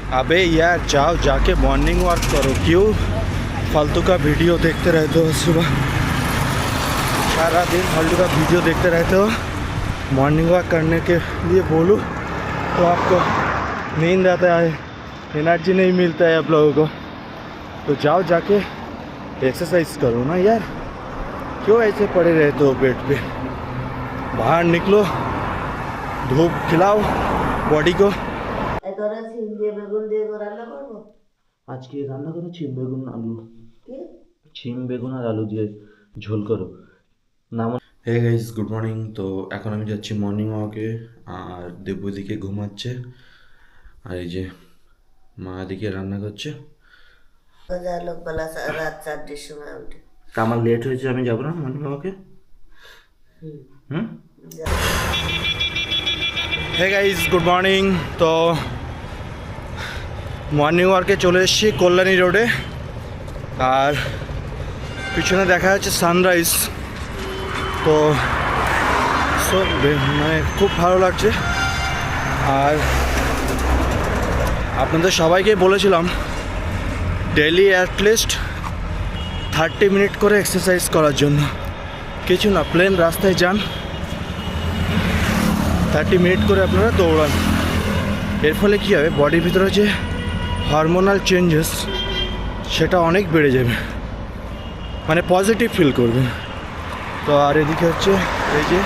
अबे यार जाओ जाके मॉर्निंग वॉक करो, क्यों फालतू का वीडियो देखते रहते हो सुबह, सारा दिन फालतू का वीडियो देखते रहते हो। मॉर्निंग वॉक करने के लिए बोलूँ तो आपको नींद आता है, एनर्जी नहीं मिलता है आप लोगों को। तो जाओ जाके एक्सरसाइज करो ना यार, क्यों ऐसे पड़े रहते हो बेड पे। बाहर निकलो, धूप खिलाओ बॉडी को। আজকে রান্না করো ছিম বেগুন আলু, ছিম বেগুন আর আলু দিয়ে ঝোল করো নাম। Hey guys good morning. তো এখন আমি যাচ্ছি মর্নিং ওয়াকে, আর দেবু দিকে ঘুমাচ্ছে, আর এই যে মা দিকে রান্না করছে। রাত 4টার সময় উঠে তা আমার লেট হয়েছে, আমি যাবো না মর্নিং ওয়াকে। Hey guys good morning. তো মর্নিং ওয়ার্কে চলে এসেছি কল্যাণী রোডে, আর পিছনে দেখা যাচ্ছে সানরাইজ। তো মানে খুব ভালো লাগছে। আর আপনাদের সবাইকে বলেছিলাম ডেলি অ্যাটলিস্ট 30 মিনিট করে এক্সারসাইজ করার জন্য। কিছু না, প্লেন রাস্তায় যান, 30 মিনিট করে আপনারা দৌড়ান। এর ফলে কী হবে, বডির ভিতরে যে হরমোনাল চেঞ্জেস সেটা অনেক বেড়ে যাবে, মানে পজিটিভ ফিল করবেন। তো আর এদিকে হচ্ছে এই যে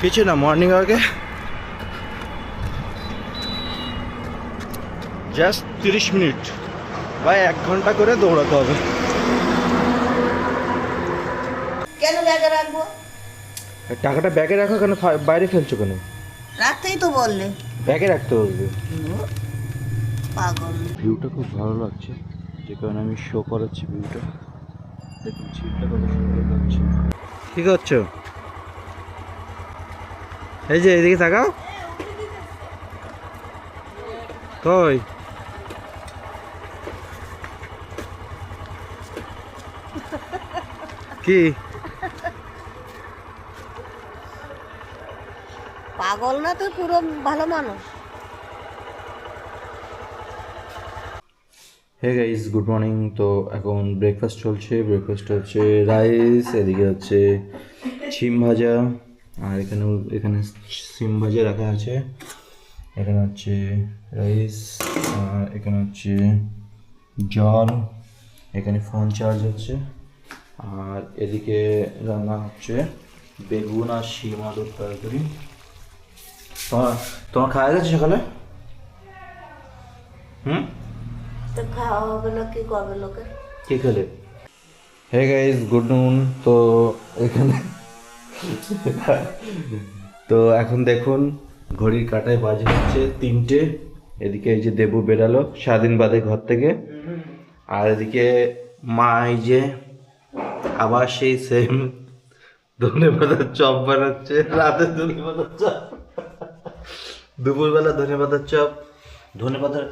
কিছু না, মর্নিং ওয়াকে জাস্ট 30 মিনিট বা 1 ঘন্টা করে দৌড়াতে হবে। কেন ব্যাগে রাখবো? টাকাটা ব্যাগে রাখো কেন, বাইরে ফেলছো কেন? রাখতেই তো বললে। ব্যাগে রাখতে হবে। পাগল। ভিউটা খুব ভালো লাগছে, যে কারণে আমি শো করাচ্ছি ভিউটা। দেখুন ঝিলটা কত সুন্দর লাগছে। কী করছো? এই যে এদিকে তাকাও। কই কি পাগল না তো, পুরো ভালো মানুষ। Hey guys good morning. তো এখন ব্রেকফাস্ট চলছে। ব্রেকফাস্ট হচ্ছে রাইস, এদিকে হচ্ছে শিম ভাজা, আর এখানে শিম ভাজা রাখা আছে। এখানে হচ্ছে রাইস, আর এখানে হচ্ছে জল, এখানে ফোন চার্জ হচ্ছে, আর এদিকে রান্না হচ্ছে বেগুন আর শিম আলুর তরকারি। তোমার খাওয়া গেছে সকালে? তো খাওয়া হবে না, কি করবে লোকে? কি খেলে? হে গাইস গুড নুন। তো এখানে তো এখন দেখুন ঘড়ির কাঁটায় বাজে হচ্ছে 3টে। এদিকে এই যে দেবু বেরালো সারাদিন বাদে ঘর থেকে, আর এদিকে মা এই যে আবার সেই সেম ধনেপাতার চপ বানাচ্ছে। রাতে ধনেপাতার চপ, দুপুরবেলা ধনেপাতার চপ, ধনেপাতার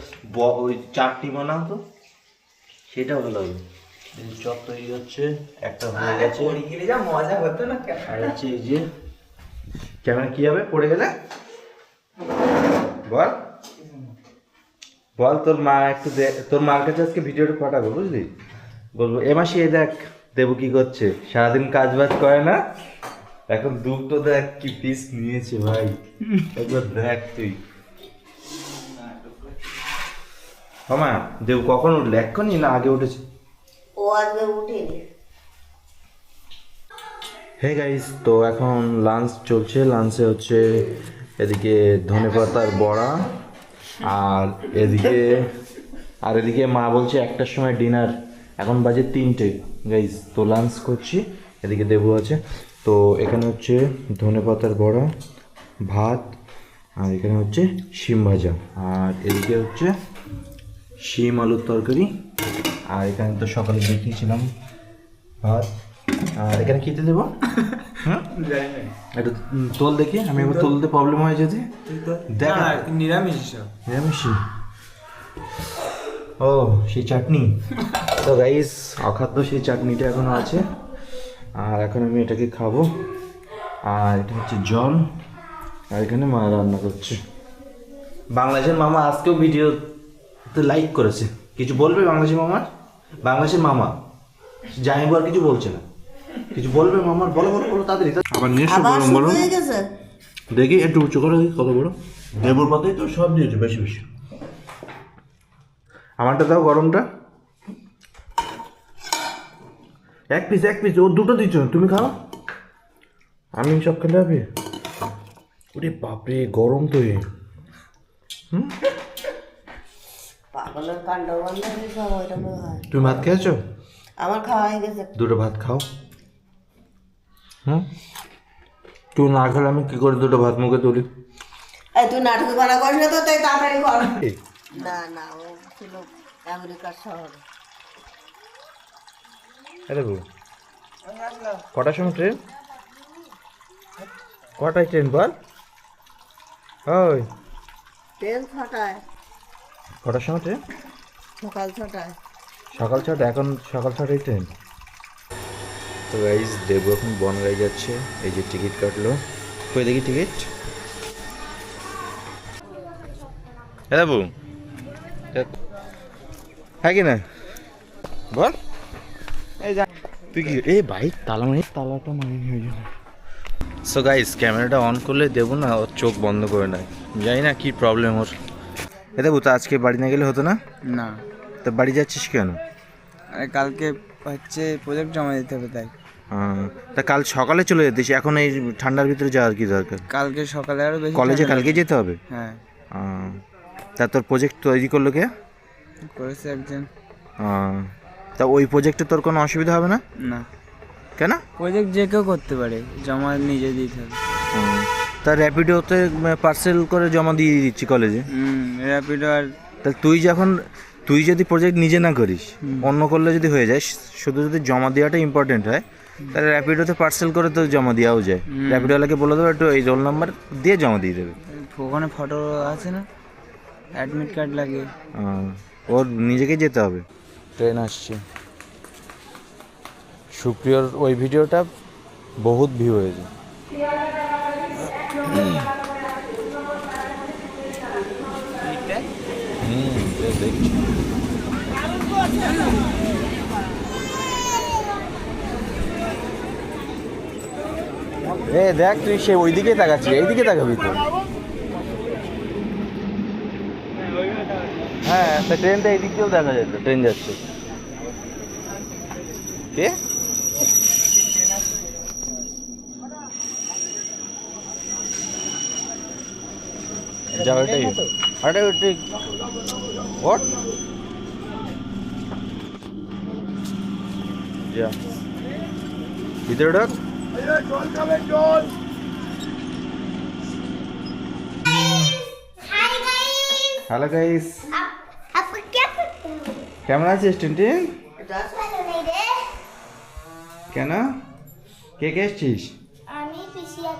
ওই চাটনি বানাও তো, সেটা ভালো লাগে। চপ তৈরি হচ্ছে, একটা হয়ে গেছে। মজা হতো না। আর হচ্ছে এই যে ক্যামেরা কি হবে পড়ে গেলে, বল বল তোর মা একটু তোর মার কাছে আজকে ভিডিওটা পাঠাবো, বুঝলি? বলবো এ মাসি এই দেখ দেবু কি করছে, সারাদিন কাজ বাজ করে না, এখন দুটো দেখ কি পিস নিয়েছে ভাই, একবার দেখ তুই। মামা দেবু কখন উঠলে, এক্ষুনি না আগে উঠেছে? ও আজকে উঠেনি। হে গাইস, তো এখন লাঞ্চ চলছে। লাঞ্চে হচ্ছে এদিকে ধনেপাতার বড়া, আর এদিকে মা বলছে 1টার সময় ডিনার, এখন বাজে 3টে গাইস। তো লাঞ্চ করছি, এদিকে দেবু আছে। তো এখানে হচ্ছে ধনেপাতার বড়া, ভাত, আর এখানে হচ্ছে শিম ভাজা, আর এদিকে হচ্ছে শিম আলুর তরকারি, আর এখানে তো সকালে দেখিয়েছিলাম ভাত। আর এখানে কী দেবো? হ্যাঁ একটু তোল দেখি, আমি একবার তুলতে প্রবলেম হয়ে যেতে। দেখ নিরামিষ নিরামিষই। ও সেই চাটনি। তো গাইস অখাদ্য সেই চাটনিটা এখনো আছে, আর এখন আমি এটাকে খাবো। আর এটা হচ্ছে জল, আর এখানে মা রান্না করছে। বাংলাদেশের মামা আজকেও ভিডিওতে লাইক করেছে। কিছু বলবে বাংলাদেশের মামার? বাংলাদেশের মামা জামাইবু আর কিছু বলছে না, কিছু বলবে মামার? বলো বলো বলো তাড়াতাড়ি। আবার নিয়ে এসো গরম গরম। দেখি একটু উঁচু করে দেখি কত বড়। লেবুর পাতাই তো সব দিয়েছে বেশি বেশি। আমারটা দাও গরমটা। এক পিস ও দুটো দিচ্ছ, তুমি খাও, আমি সব খেলে হবে। ওরে বাপরে গরম তো এ। পাগলের কাণ্ড বন্ধ হয়ে সব ওইরকম হয়। তুমি ভাত খেয়েছো? আমার খাওয়া হয়ে গেছে। দুটো ভাত খাও। তুই না খেলে আমি কি করে দুটো ভাত মুখে তুলি? এই তুই নাটক বানা করিস না তো, তাই তাড়াতাড়ি কর। না না, ও ছিল আমেরিকার শহরে। আরে বউ, কটার সময় ট্রেন? কটায় ট্রেন বল? ওই ট্রেন 6টায়, কটার সময় ট্রেন? সকাল 6টায়। সকাল 6টা, এখন সকাল 6টায় ট্রেন। তো গাইজ দেবু এখন বনগাই যাচ্ছে। এই যে টিকিট কাটলো, কই দেখি টিকিট। হ্যাঁ দেবু, হ্যাঁ কি না বল। এই যা তুই কি এই বাইক তালাটা মারিনি হয়ে যাবে। সো গাইজ ক্যামেরাটা অন করলে দেবো না, ওর চোখ বন্ধ করে নেয়, জানি না কি প্রবলেম ওর। এ দেবু তো আজকে বাড়ি না গেলে হতো না? না, তো বাড়ি যাচ্ছিস কেন? আরে কালকে হচ্ছে প্রজেক্ট জমা দিতে হবে তাই। তা কাল সকালে চলে যেতিস, এখন এই ঠান্ডার ভিতরে যাওয়ার কি দরকার? কালকে সকালে আরো বেশি কলেজে ঠান্ডা কালকে যেতে হবে? হ্যাঁ, তা তোর প্রজেক্ট তৈরি করলো কে? করেছে একজন। তা ওই প্রজেক্টে তোর কোনো অসুবিধা হবে না? না, কেন? প্রজেক্ট যে কেউ করতে পারে, জমা নিজে দিতে হবে। তা র্যাপিডোতে পার্সেল করে জমা দিয়ে দিচ্ছি কলেজে। র্যাপিডো আর তা তুই যদি প্রজেক্ট নিজে না করিস, অন্য করলে যদি হয়ে যায়, শুধু যদি জমা দেওয়াটা ইম্পর্টেন্ট হয়, তাহলে র্যাপিডোতে পার্সেল করে তো জমা দেওয়াও যায়। র্যাপিডোওয়ালাকে বলে দেবে একটু এই রোল নাম্বার দিয়ে জমা দিয়ে দেবে। ওখানে ফটো আছে না, অ্যাডমিট কার্ড লাগে। ওর নিজেকে যেতে হবে। ট্রেন আসছে। সুপ্রিয়র ওই ভিডিওটা বহুত ভিউ হয়েছে। দেখছি দেখ তুই সে ওইদিকে তাকাচ্ছিস, এইদিকে তাকাবি তো। হ্যাঁ, তা ট্রেনটা এই দিক দিয়েও দেখা যেত, ট্রেন যাচ্ছে। কে? যাও এটাই। আরে ওটাই হোয়াট? যা ভিতরে ঢোক। হ্যালো গাইস, কেমন আছিস টিনটিন? কেন, কে কে এসছিস? আমি পিছিয়ে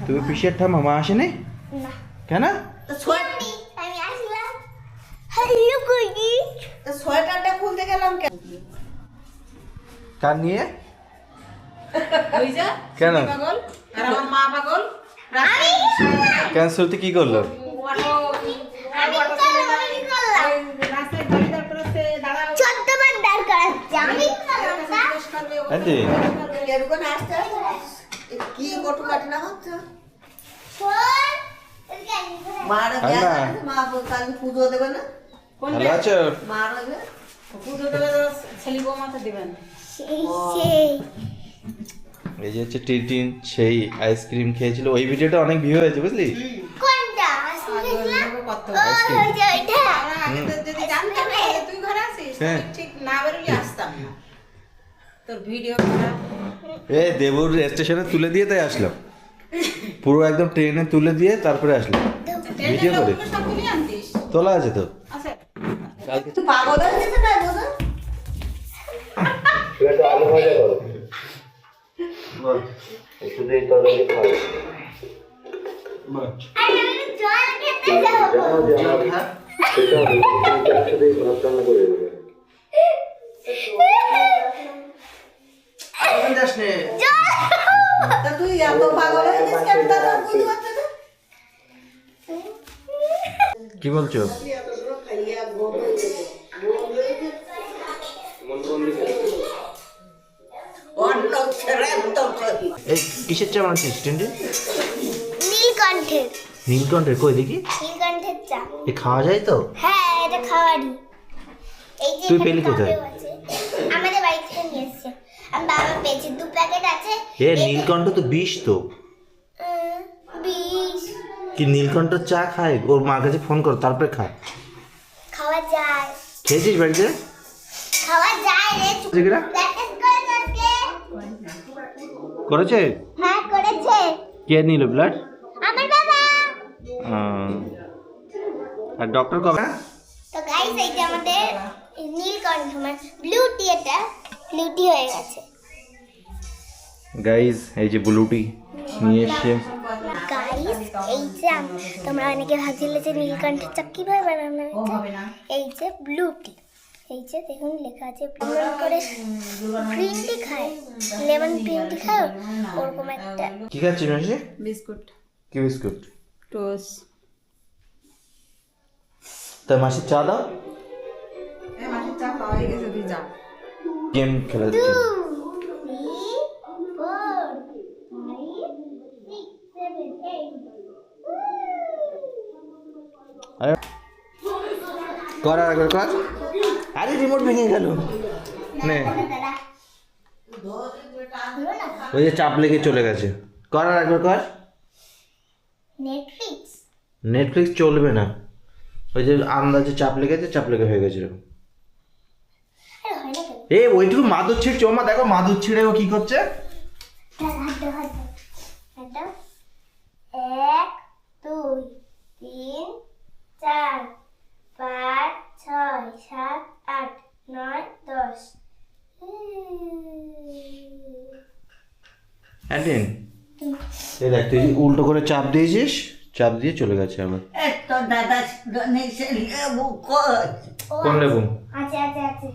তুমি পিসের ঠাম্মা, মা আসেনি কেন? আমি আসলাম। হ্যালো কইদি, সোয়েটারটা খুলতে গেলাম কেন? কার নিয়ে? ওই যা কেন? পাগল আর আমার মা পাগল। কেন শ্রুতি কি করলো? আমি চালাকি করলাম। রাস্তায় গাড়ি দাঁড় করাতে দাঁড়াও। 14 বার দাঁড় করাচ্ছি আমি করলাম না। আন্টি এরকম আসতে আসতে কি কটু কাটি না হচ্ছে। শোন, এদিকে আয়। মার আয় না। মা কাল পুজো দেবে না? ভালো আছো? মার হবে পুজো দেবে, ছেলে বউ মাথা দেবেন। সেই এই যে হচ্ছে টিনটিন সেই আইসক্রিম খেয়েছিল, ওই ভিডিওটা অনেক ভিউ হয়েছে বুঝলি? কোনটা আসলে কত ওই যে ওইটা আগে তো যদি জানতাম না যে তুই ঘরে আসিস, হ্যাঁ। তাহলে ঠিক না বেরোলে আসতাম না। তোর ভিডিও করা দেবুর স্টেশনে তুলে দিয়ে তাই আসলাম, পুরো একদম ট্রেনে তুলে দিয়ে তারপরে আসলাম ভিডিও করে। সব তুলে আনতিস। তোলা আছে তো। আচ্ছা তুই পাগল হয়ে গেছিস না বোঝা? আলু ভাজা করো, একটু দিয়ে তরকারি খাও। আরে আমি জল খেতে যাবো। তা তুই এত পাগল হয়ে গেছিস কেন? তা তো বুঝতে পারছিস না। কি বলছো? এই কিসের চা বানাচ্ছিস টেন্ডে? নীলকণ্ঠের। নীলকণ্ঠের, কই দেখি। নীলকণ্ঠের চা। এ খাওয়া যায় তো? হ্যাঁ, এটা খাওয়ারই। এই যে তুই এখানে পেলি কোথায়? কাপেও আছে। আমাদের বাড়ি থেকে নিয়ে এসেছে। আমি বাবা পেয়েছি 2 প্যাকেট আছে। এ নীলকণ্ঠ তো বিষ তো। 20 কি নীলকণ্ঠ চা খায়? ওর মার কাছে ফোন কর, তারপরে খা। খাওয়া যায়। খেয়েছিস বাড়িতে? খাওয়া যায় রে। যেগুলা প্র্যাকটিস করে আজকে। করেছে? হ্যাঁ, করেছে। কে নিল ব্লাড? আমার বাবা। আর ডক্টর কবে? তো গাইস, এই যে আমাদের নীলকণ্ঠ মানে ব্লু টি, এটা ব্লু টি হয়ে গেছে। গাইজ এই যে ব্লুটি নিয়ে এসছে। গাইস, এই যে তোমরা অনেকে ভাবছিলে যে নীলকণ্ঠের চা কিভাবে বানানো হয়েছে। এই যে ব্লু টি, এই যে দেখুন লেখা আছে লেমন করে গ্রিন টি খায়, লেমন গ্রিন টি খায়, ওরকম একটা। কি খাচ্ছিস মাসি? বিস্কুট, কি বিস্কুট? টোস্ট। তা মাসি চা দাও। মাটির চা খাওয়া হয়ে গেছে, তুই যা। গেম খেলা 2 দিচ্ছি। 3 4 5 6 7 8 আরে কর, আর একবার কর। আরে রিমোট ভেঙে গেল। নে, ওই যে চাপ লেগে চলে গেছে। কর, আর একবার কর। নেটফ্লিক্স। নেটফ্লিক্স চলবে না, ওই যে আন্দাজে চাপ লেগেছে, চাপ লেগে হয়ে গেছিল। আরে হয় না কেন? এ ওইটুকু মাদুর ছিঁড়ছে, ওমা দেখো মাদুর ছিঁড়ে ও কি করছে। হাত দাও 1 2 3 4 5 6 7 8 9 10। অ্যান্টিন, এই দেখ তুই উল্টো করে চাপ দিয়েছিস, চাপ দিয়ে চলে গেছে আবার। তো দাদা নিচে লেবু কই? কোন লেবু? আছে আছে আছে।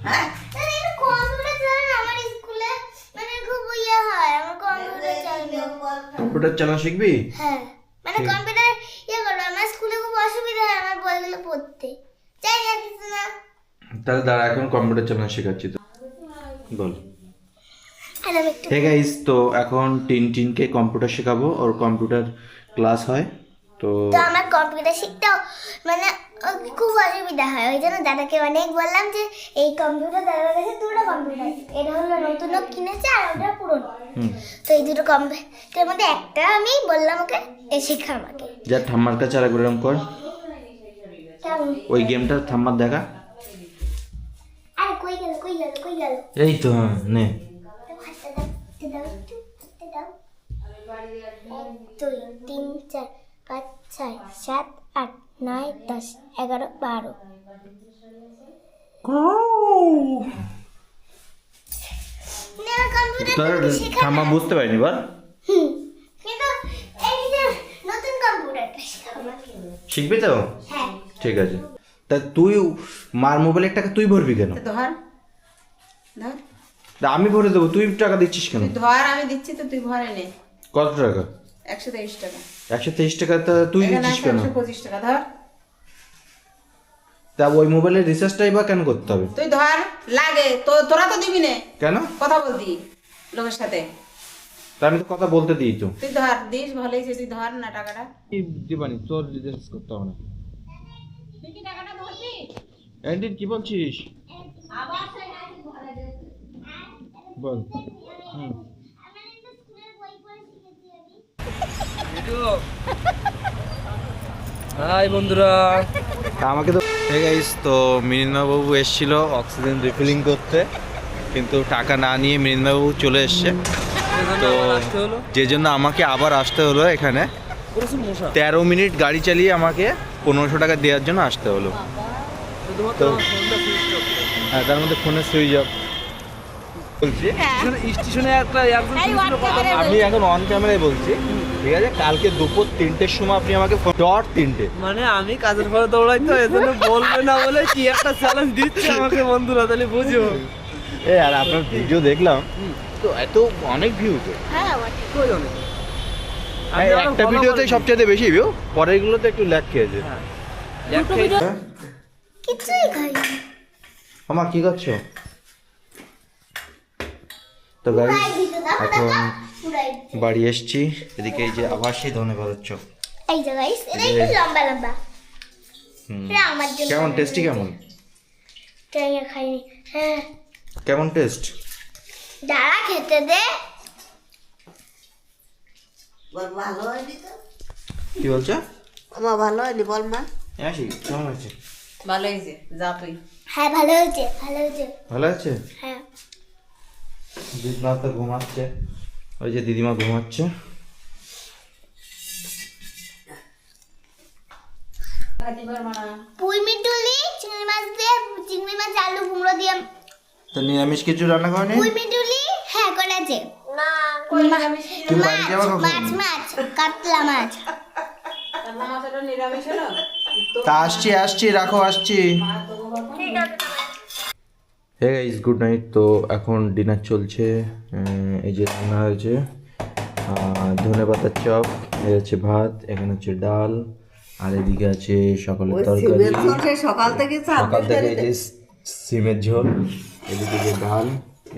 হ্যাঁ, তাহলে এটা কম্পিউটার চালানো আমার স্কুলে মানে খুব ইয়ে হয়, আমার কম্পিউটার চালানো। কম্পিউটার চালানো শিখবি? হ্যাঁ, মানে কম্পিউটার ইয়ে করবো, আমার স্কুলে খুব অসুবিধা হয় আমার বইগুলো পড়তে। চাই না কিছু না। তাহলে দাঁড়া, এখন কম্পিউটার চালানো শেখাচ্ছি তো, বল। আর আমি একটু হে গাইস, তো এখন টিনকে কম্পিউটার শেখাবো, ওর কম্পিউটার ক্লাস হয় তো। তো আমার কম্পিউটার শিখতেও মানে খুব অসুবিধা হয়, ওই জন্য দাদাকে অনেক বললাম যে এই কম্পিউটার দাদার কাছে 2টা কম্পিউটার, এটা হলো নতুনও কিনেছে আর ওটা পুরনো। তো এই 2টো কম্পিউটারের মধ্যে একটা আমি বললাম ওকে শেখা আমাকে। যা ঠাম্মার কাছে আর একবার এরকম কর, কেমন? ওই গেমটা ঠাম্মার দেখা। আরে কই গেল কই গেল কই গেল? এই তো, হ্যাঁ নে। হাতটা দাও, হাতটা দাও, হাতটা দাও। 1 2 3 4 5 6 7 8 9 10 11 12। তোর ঠাম্মা বুঝতে পারিনি বল। কিন্তু এই যে নতুন কম্পিউটারটা শেখাবো আমাকে। শিখবি তো? হ্যাঁ। ঠিক আছে। তা তুই মার মোবাইলের টাকা তুই ভরবি কেন? তো ধর ধর, তা আমি ভরে দেবো, তুই টাকা দিচ্ছিস কেন? তুই ধর, আমি দিচ্ছি তো তুই ভরে নে। কত টাকা? 123 টাকা। 123 টাকা, তা তুই এখানে দিচ্ছিস কেন? 125 টাকা। ধর, তা ওই মোবাইলের রিচার্জটাই বা কেন করতে হবে? তুই ধর, লাগে তো, তোরা তো দিবি না, কেন? কথা বলতি লোকের সাথে। তা আমি তো কথা বলতে দিই তো। তুই ধর, দিস ভালোই, তুই ধর না টাকাটা। দিবানি, তোর রিচার্জ করতে হবে না। তুই কি টাকাটা ধরবি? অ্যান্টি কি বলছিস? বল। হাই বন্ধুরা, আমাকে তো গাইস, তো মৃন্ময়বাবু এসেছিল অক্সিজেন রিফিলিং করতে, কিন্তু টাকা না নিয়ে মৃন্ময়বাবু চলে এসছে, তো যে জন্য আমাকে আবার আসতে হলো এখানে। 13 মিনিট গাড়ি চালিয়ে আমাকে 1500 টাকা দেওয়ার জন্য আসতে হলো। তো হ্যাঁ, তার মধ্যে ফোনের সুইচ অফ বলছি। স্টেশনে একটা আমি এখন অন ক্যামেরায় বলছি, ঠিক আছে? কালকে দুপুর 3টের সময় আপনি আমাকে ডট 3টে, মানে আমি কাজের পরে দৌড়াই তো, এজন্য বলবে না বলে কি একটা চ্যালেঞ্জ দিচ্ছে আমাকে বন্ধুরা, তাহলে বুঝো। আর আপনার ভিডিও দেখলাম তো, এত অনেক ভিউ তো। কই অনেক? একটা ভিডিওতে সবচেয়ে বেশি ভিউ, পরেরগুলোতে একটু ল্যাগ খেয়েছে। কিছুই খাইনি। মামা কি করছো? তো গাইস পুরাই দিতে দাও, এখন পুরাই দিতে। বাড়ি এসছি, এদিকে এই যে আবার সেই ধনে বেরোচ্ছ। এই যে গাইস, এটা একটু লম্বা লম্বা। এটা আমার জন্য। কেমন টেস্টি কেমন? তাই খাইনি। হ্যাঁ, কেমন টেস্ট? দাঁড়া খেতে দে। বল ভালো হয়নি তো? কি বলছো? আমার ভালো হয়নি বল মা। আসি কেমন হয়েছে? ভালো হয়েছে যা তুই হ্যাঁ, ভালো হয়েছে, ভালো হয়েছে। ভালো আছে? হ্যাঁ, দিদিমা তো ঘুমাচ্ছে, ওই যে দিদিমা ঘুমাচ্ছে। পুঁই মিটুলি চিংড়ি মাছ দিয়ে, চিংড়ি মাছ আলু কুমড়ো দিয়ে। তো নিরামিষ কিছু রান্না করেনি? পুঁই মিটুলি হ্যাঁ করেছে। তুমি বাড়ি যাবে কখন? মাছ কাতলা মাছ। কাতলা মাছটা নিরামিষ হলো তা আসছি আসছি, রাখো আসছি। Hey guys, good night. তো এখন ডিনার চলছে। এই যে রান্না হয়েছে ধনে পাতার চপ, এই হচ্ছে ভাত, এখানে হচ্ছে ডাল, আর এদিকে আছে সকালের তরকারি। সকাল থেকে সকাল থেকে এই যে সিমের ঝোল, এদিকে যে ডাল,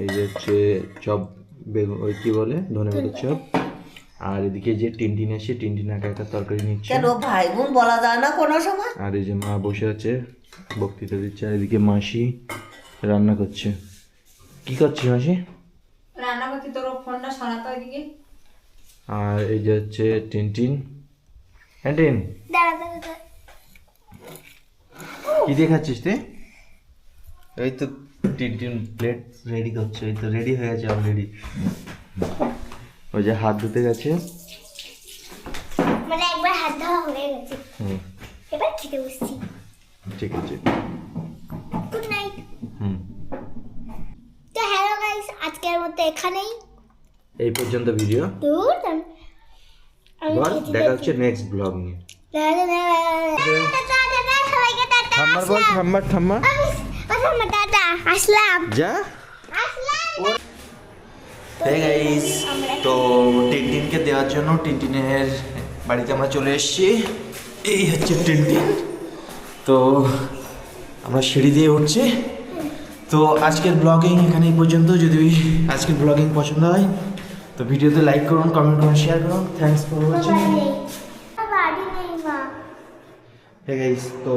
এই যে হচ্ছে চপ, বেগুন ওই কি বলে ধনে পাতার চপ, আর এদিকে যে টিনটিন এসে টিনটিন একা একা তরকারি নিচ্ছে। কেন ভাই বোন বলা যায় না কোনো সময়? আর এই যে মা বসে আছে বক্তৃতা দিচ্ছে, আর এদিকে মাসি রান্না করছে। কি করছিস মাসি? রান্না করছি, তোর ফোনটা শোনাতো ওইদিকে। আর এই যে হচ্ছে টিনটিন। হ্যাঁ টিন, দাঁড়া দাঁড়া দাঁড়া। কি দিয়ে খাচ্ছিস তুই? এই তো টিনটিন প্লেট রেডি করছে, এই তো রেডি হয়ে গেছে অলরেডি। ওই যে হাত ধুতে গেছে। মানে একবার হাত ধোয়া হয়ে গেছে, হুম, এবার খেতে বসছি। ঠিক আছে। Good night. হুম, তো হ্যালো গাইস, আজকের মতো এখানেই। এই পর্যন্ত ভিডিও। দূর বল, দেখা হচ্ছে নেক্সট ব্লগ নিয়ে। সবাইকে টাটা। থাম্মার বল, থাম্মার থাম্মার টাটা, আসলাম যা। Hey guys, তো টিনটিনকে দেওয়ার জন্য টিনটিনের বাড়িতে আমরা চলে এসেছি। এই হচ্ছে টিনটিন। তো আমরা সিঁড়ি দিয়ে উঠছি। তো আজকের ব্লগিং এখানেই পর্যন্ত। যদি আজকের ব্লগিং পছন্দ হয় তো ভিডিওতে লাইক করুন, কমেন্ট করুন, শেয়ার করুন। Thanks for watching. বাড়ি নেই মা। হে গাইস, তো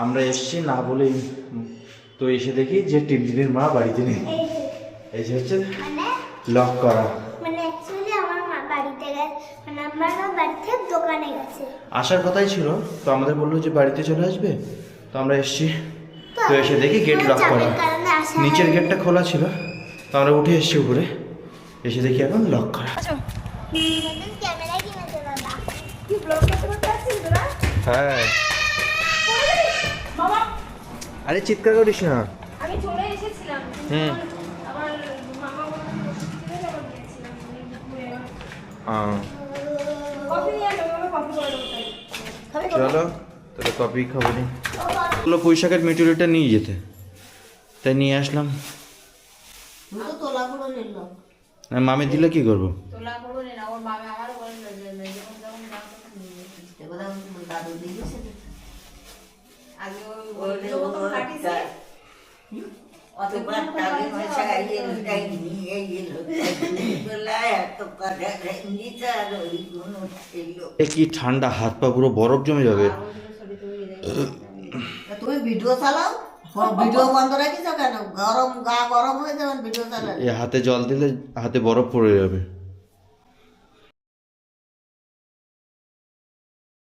আমরা এসেছি না বলেই তো এসে দেখি যে টিনটিনের মা বাড়িতে নেই। এই যে হচ্ছে মানে লক করা। মানে অ্যাকচুয়ালি আমার মা বাড়িতে গেছে, মানে আমার মা বাড়িতে দোকানে গেছে। আসার কথাই ছিল, তো আমাদের বললো যে বাড়িতে চলে আসবে, তো আমরা এসেছি। তো এসে দেখি গেট লক করা, নিচের গেটটা খোলা ছিল, তো আমরা উঠে এসেছি উপরে, এসে দেখি এখন লক করা। ক্যামেরা কিনেছে বাবা। হ্যাঁ, আরে চিৎকার করিস না। আমি চলে এসেছিলাম, হুম, আমার মামা বললো ওষুধ কিনে যাবো, গিয়েছিলাম ঘুরে। কফি নিয়ে আসো, আমাকে কফি করে দেবো। চলো তাহলে কফি খাবো নি। বললো পুঁই শাকের মিটুরিটা নিয়ে যেতে, তাই নিয়ে আসলাম। তো তোলা করে নিল। আর মামি দিলে কি করবো? তোলা করবো না, ওর মামা আমারও বলেন যখন যখন যাও তখন নিয়ে যেতে। এবার দাদু দিয়ে গেছে। আগে ওই বললো মতন কাটিছে। অতবার টাকা পয়সা গাইয়ে যায়নি, এই এলো বলা এত কাটা নিচে আর ওই কোনো ছিল। এ কি ঠান্ডা, হাত পা পুরো বরফ জমে যাবে। তুমি ভিডিও চালাও, ভিডিও বন্ধ রাখিস কেন? গরম গা গরম হয়ে যাবে ভিডিও চালালে। এ হাতে জল দিলে হাতে বরফ পড়ে যাবে।